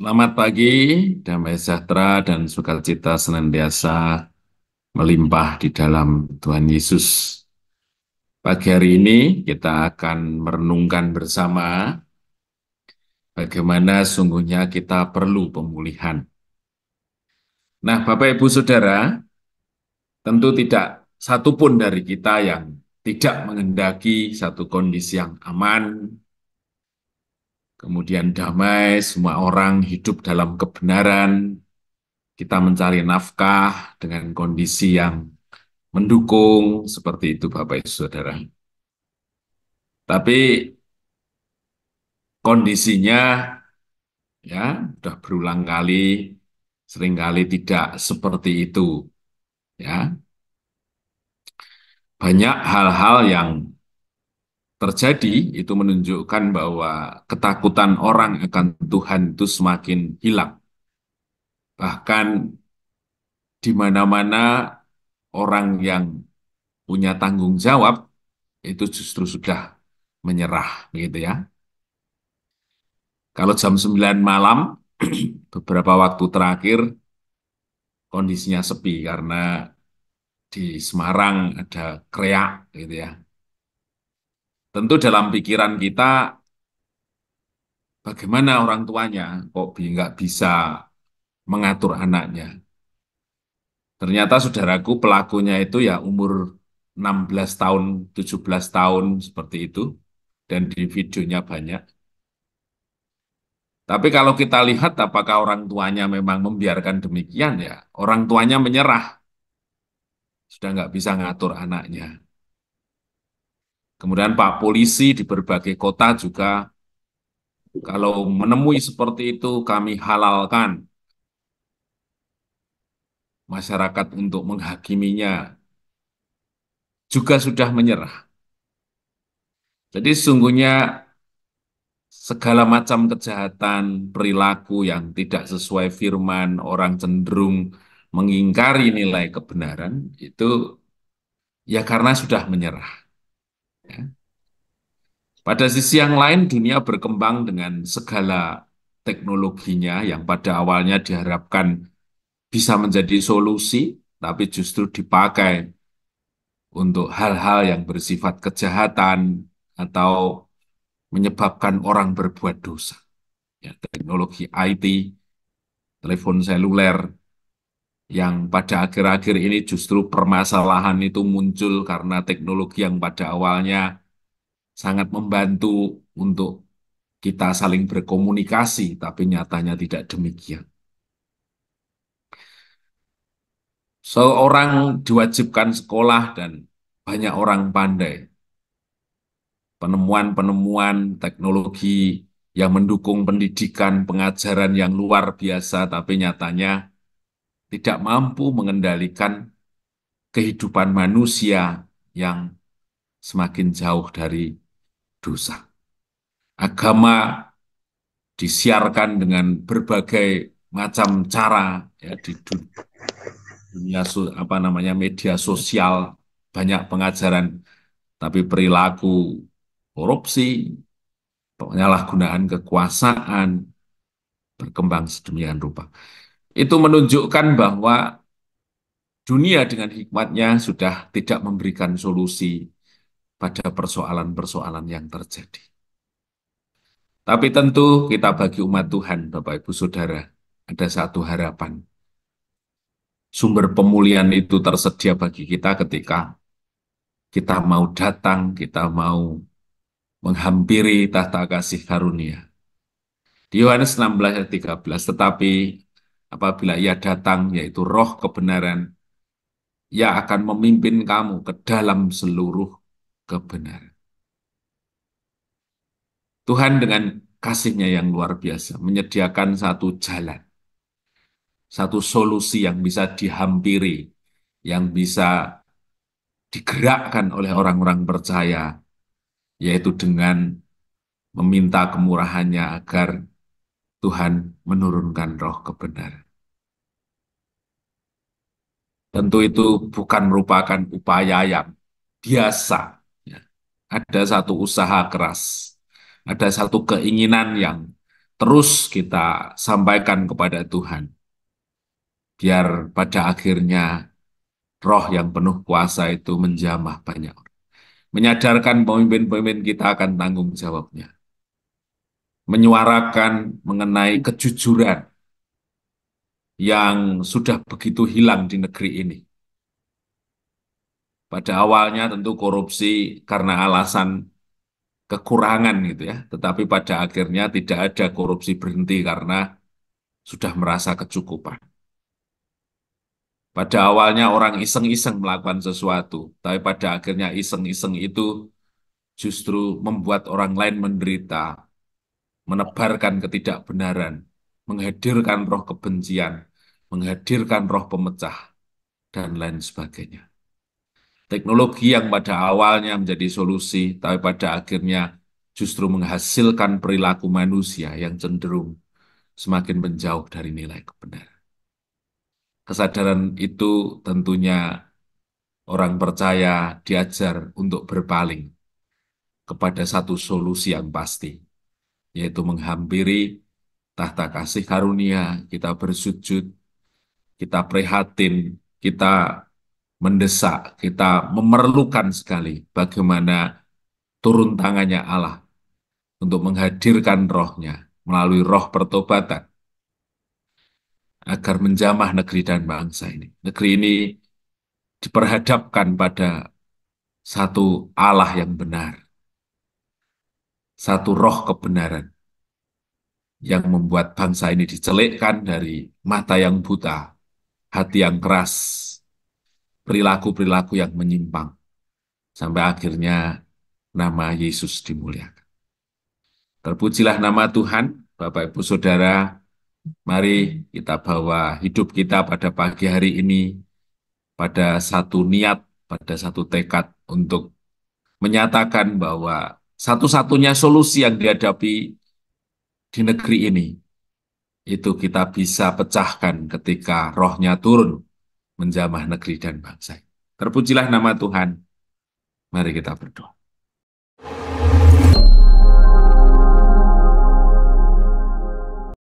Selamat pagi, damai sejahtera dan sukacita senantiasa melimpah di dalam Tuhan Yesus. Pagi hari ini kita akan merenungkan bersama bagaimana sungguhnya kita perlu pemulihan. Nah, Bapak Ibu Saudara, tentu tidak satupun dari kita yang tidak menghendaki satu kondisi yang aman, kemudian damai, semua orang hidup dalam kebenaran, kita mencari nafkah dengan kondisi yang mendukung seperti itu Bapak Ibu Saudara. Tapi kondisinya ya sudah berulang kali seringkali tidak seperti itu ya. Banyak hal-hal yang terjadi itu menunjukkan bahwa ketakutan orang akan Tuhan itu semakin hilang. Bahkan di mana-mana orang yang punya tanggung jawab itu justru sudah menyerah gitu ya. Kalau jam 9 malam, beberapa waktu terakhir, kondisinya sepi karena di Semarang ada kreak gitu ya. Tentu dalam pikiran kita, bagaimana orang tuanya kok nggak bisa mengatur anaknya. Ternyata saudaraku pelakunya itu ya umur 16 tahun, 17 tahun seperti itu. Dan di videonya banyak. Tapi kalau kita lihat apakah orang tuanya memang membiarkan demikian ya, orang tuanya menyerah, sudah nggak bisa ngatur anaknya. Kemudian Pak Polisi di berbagai kota juga kalau menemui seperti itu kami halalkan masyarakat untuk menghakiminya juga sudah menyerah. Jadi sesungguhnya segala macam kejahatan, perilaku yang tidak sesuai firman, orang cenderung mengingkari nilai kebenaran, itu ya karena sudah menyerah. Ya. Pada sisi yang lain, dunia berkembang dengan segala teknologinya yang pada awalnya diharapkan bisa menjadi solusi, tapi justru dipakai untuk hal-hal yang bersifat kejahatan atau menyebabkan orang berbuat dosa. Ya, teknologi IT, telepon seluler, yang pada akhir-akhir ini justru permasalahan itu muncul karena teknologi yang pada awalnya sangat membantu untuk kita saling berkomunikasi, tapi nyatanya tidak demikian. Seorang diwajibkan sekolah dan banyak orang pandai. Penemuan-penemuan teknologi yang mendukung pendidikan, pengajaran yang luar biasa, tapi nyatanya tidak mampu mengendalikan kehidupan manusia yang semakin jauh dari dosa. Agama disiarkan dengan berbagai macam cara ya di dunia apa namanya media sosial, banyak pengajaran, tapi perilaku korupsi, penyalahgunaan kekuasaan berkembang sedemikian rupa. Itu menunjukkan bahwa dunia dengan hikmatnya sudah tidak memberikan solusi pada persoalan-persoalan yang terjadi. Tapi tentu kita bagi umat Tuhan, Bapak Ibu Saudara, ada satu harapan. Sumber pemulihan itu tersedia bagi kita ketika kita mau datang, kita mau menghampiri tahta kasih karunia. Di Yohanes 16 ayat 13, tetapi apabila ia datang, yaitu roh kebenaran, ia akan memimpin kamu ke dalam seluruh kebenaran. Tuhan dengan kasih-Nya yang luar biasa menyediakan satu jalan, satu solusi yang bisa dihampiri, yang bisa digerakkan oleh orang-orang percaya, yaitu dengan meminta kemurahan-Nya agar Tuhan menurunkan roh kebenaran. Tentu itu bukan merupakan upaya yang biasa. Ya. Ada satu usaha keras, ada satu keinginan yang terus kita sampaikan kepada Tuhan, biar pada akhirnya roh yang penuh kuasa itu menjamah banyak orang. Menyadarkan pemimpin-pemimpin kita akan tanggung jawabnya. Menyuarakan mengenai kejujuran yang sudah begitu hilang di negeri ini. Pada awalnya tentu korupsi karena alasan kekurangan gitu ya, tetapi pada akhirnya tidak ada korupsi berhenti karena sudah merasa kecukupan. Pada awalnya orang iseng-iseng melakukan sesuatu, tapi pada akhirnya iseng-iseng itu justru membuat orang lain menderita, menebarkan ketidakbenaran, menghadirkan roh kebencian, menghadirkan roh pemecah, dan lain sebagainya. Teknologi yang pada awalnya menjadi solusi, tapi pada akhirnya justru menghasilkan perilaku manusia yang cenderung semakin menjauh dari nilai kebenaran. Kesadaran itu tentunya orang percaya diajar untuk berpaling kepada satu solusi yang pasti, yaitu menghampiri tahta kasih karunia, kita bersujud, kita prihatin, kita mendesak, kita memerlukan sekali bagaimana turun tangannya Allah untuk menghadirkan rohnya melalui roh pertobatan agar menjamah negeri dan bangsa ini. Negeri ini diperhadapkan pada satu Allah yang benar, satu roh kebenaran yang membuat bangsa ini dicelikkan dari mata yang buta, hati yang keras, perilaku-perilaku yang menyimpang, sampai akhirnya nama Yesus dimuliakan. Terpujilah nama Tuhan, Bapak Ibu Saudara, mari kita bawa hidup kita pada pagi hari ini pada satu niat, pada satu tekad untuk menyatakan bahwa satu-satunya solusi yang dihadapi di negeri ini itu kita bisa pecahkan ketika rohnya turun menjamah negeri dan bangsa. Terpujilah nama Tuhan. Mari kita berdoa.